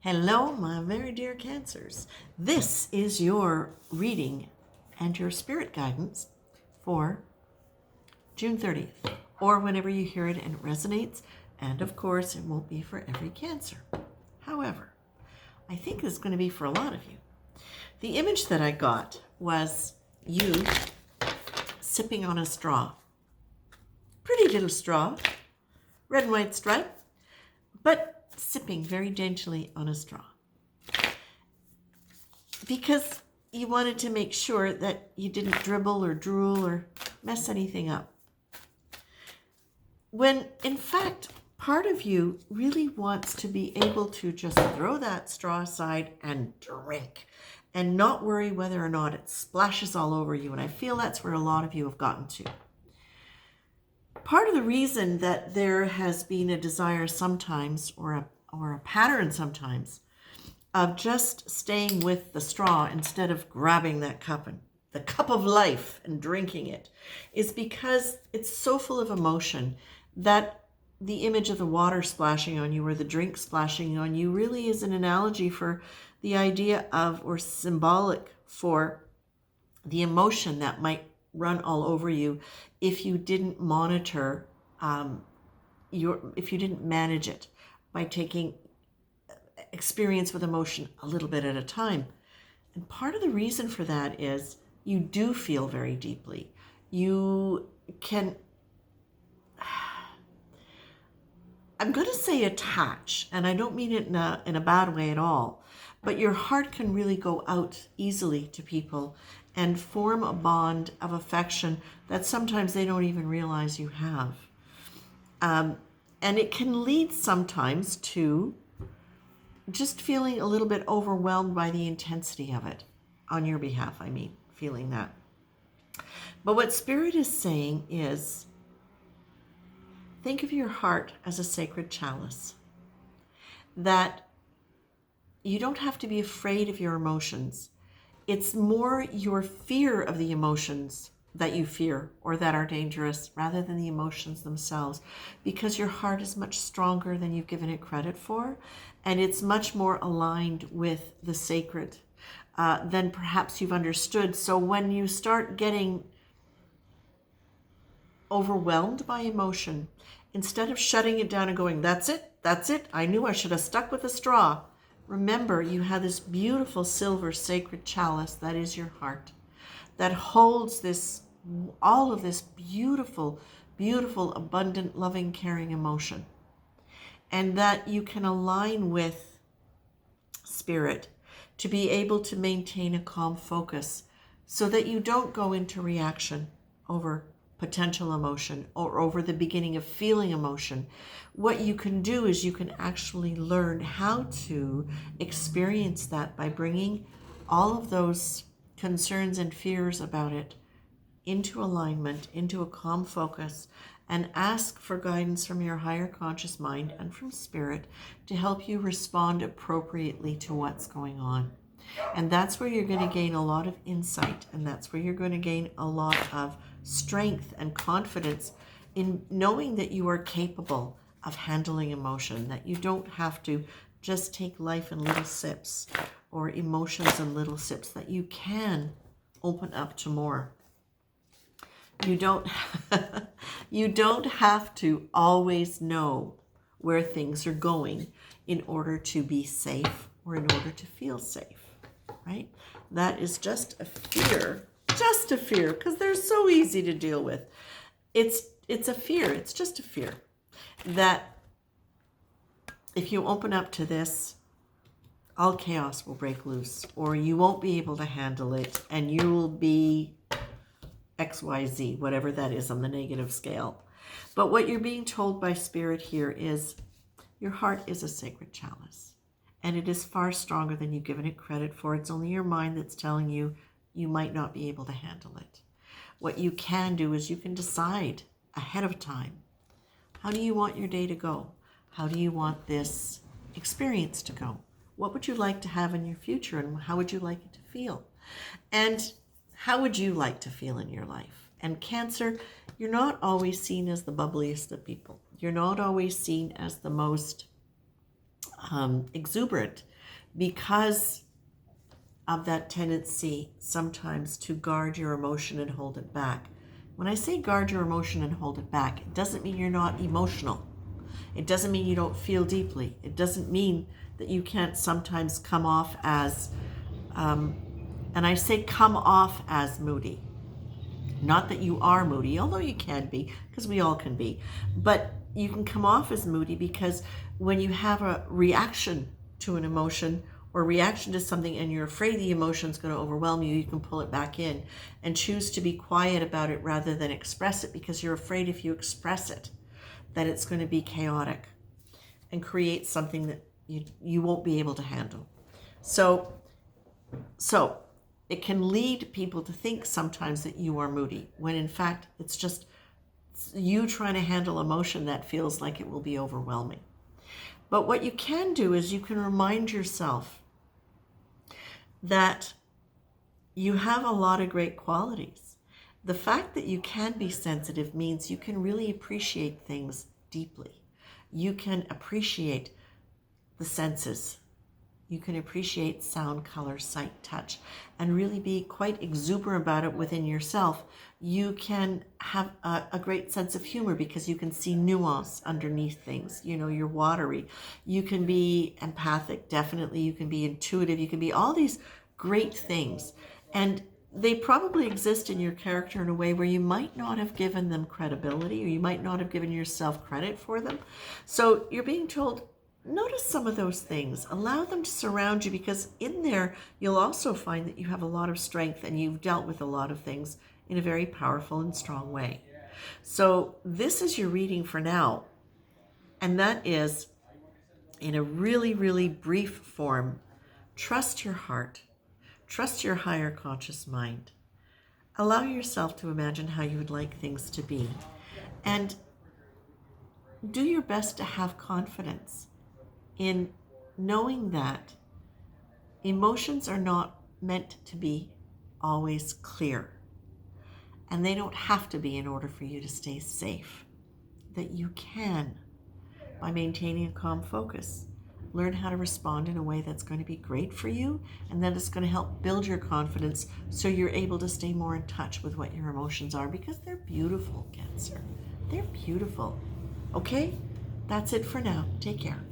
Hello, my very dear Cancers. This is your reading and your spirit guidance for June 30th, or whenever you hear it and it resonates. And of course, it won't be for every Cancer. However, I think it's going to be for a lot of you. The image that I got was you sipping on a straw. Pretty little straw, red and white stripe, but sipping very daintily on a straw. Because you wanted to make sure that you didn't dribble or drool or mess anything up. When, in fact, part of you really wants to be able to just throw that straw aside and drink and not worry whether or not it splashes all over you. And I feel that's where a lot of you have gotten to. Part of the reason that there has been a desire sometimes, or a pattern sometimes, of just staying with the straw instead of grabbing that cup and the cup of life and drinking it, is because it's so full of emotion that the image of the water splashing on you or the drink splashing on you really is an analogy for the idea of, or symbolic for, the emotion that might run all over you if you didn't monitor if you didn't manage it by taking experience with emotion a little bit at a time. And part of the reason for that is you do feel very deeply. You can, I'm going to say attach, and I don't mean it in a bad way at all, but your heart can really go out easily to people and form a bond of affection that sometimes they don't even realize you have. And it can lead sometimes to just feeling a little bit overwhelmed by the intensity of it, on your behalf, I mean, feeling that. But what Spirit is saying is, think of your heart as a sacred chalice, that you don't have to be afraid of your emotions. It's more your fear of the emotions that you fear or that are dangerous rather than the emotions themselves, because your heart is much stronger than you've given it credit for, and it's much more aligned with the sacred than perhaps you've understood. So when you start getting overwhelmed by emotion, instead of shutting it down and going, that's it, I knew I should have stuck with a straw. Remember, you have this beautiful silver sacred chalice that is your heart, that holds all of this beautiful, beautiful, abundant, loving, caring emotion. And that you can align with Spirit to be able to maintain a calm focus so that you don't go into reaction over potential emotion or over the beginning of feeling emotion. What you can do is you can actually learn how to experience that by bringing all of those concerns and fears about it into alignment, into a calm focus, and ask for guidance from your higher conscious mind and from Spirit to help you respond appropriately to what's going on. And that's where you're going to gain a lot of insight, and that's where you're going to gain a lot of strength and confidence in knowing that you are capable of handling emotion, that you don't have to just take life in little sips or emotions in little sips, that you can open up to more. You don't have to always know where things are going in order to be safe or in order to feel safe, right? That is just a fear, because they're so easy to deal with. It's a fear, it's just a fear that if you open up to this, all chaos will break loose, or you won't be able to handle it, and you will be XYZ, whatever that is on the negative scale. But what you're being told by Spirit here is your heart is a sacred chalice, and it is far stronger than you've given it credit for. It's only your mind that's telling you you might not be able to handle it. What you can do is you can decide ahead of time, how do you want your day to go? How do you want this experience to go? What would you like to have in your future, and how would you like it to feel? And how would you like to feel in your life? And Cancer, you're not always seen as the bubbliest of people. You're not always seen as the most exuberant because of that tendency sometimes to guard your emotion and hold it back. When I say guard your emotion and hold it back, it doesn't mean you're not emotional. It doesn't mean you don't feel deeply. It doesn't mean that you can't sometimes come off as, and I say come off as moody. Not that you are moody, although you can be, because we all can be. But you can come off as moody because when you have a reaction to an emotion or reaction to something and you're afraid the emotion is going to overwhelm you, you can pull it back in and choose to be quiet about it rather than express it, because you're afraid if you express it, that it's going to be chaotic and create something that you won't be able to handle. So it can lead people to think sometimes that you are moody, when in fact it's just you trying to handle emotion that feels like it will be overwhelming. But what you can do is you can remind yourself that you have a lot of great qualities. The fact that you can be sensitive means you can really appreciate things deeply. You can appreciate the senses. You can appreciate sound, color, sight, touch, and really be quite exuberant about it within yourself. You can have a great sense of humor because you can see nuance underneath things. You know, you're watery. You can be empathic, definitely. You can be intuitive. You can be all these great things. And they probably exist in your character in a way where you might not have given them credibility, or you might not have given yourself credit for them. So you're being told, notice some of those things. Allow them to surround you, because in there you'll also find that you have a lot of strength and you've dealt with a lot of things in a very powerful and strong way. So this is your reading for now. And that is, in a really, really brief form, trust your heart. Trust your higher conscious mind. Allow yourself to imagine how you would like things to be. And do your best to have confidence in knowing that emotions are not meant to be always clear. And they don't have to be in order for you to stay safe. That you can, by maintaining a calm focus, learn how to respond in a way that's going to be great for you, and that it's going to help build your confidence so you're able to stay more in touch with what your emotions are, because they're beautiful, Cancer. They're beautiful. Okay? That's it for now. Take care.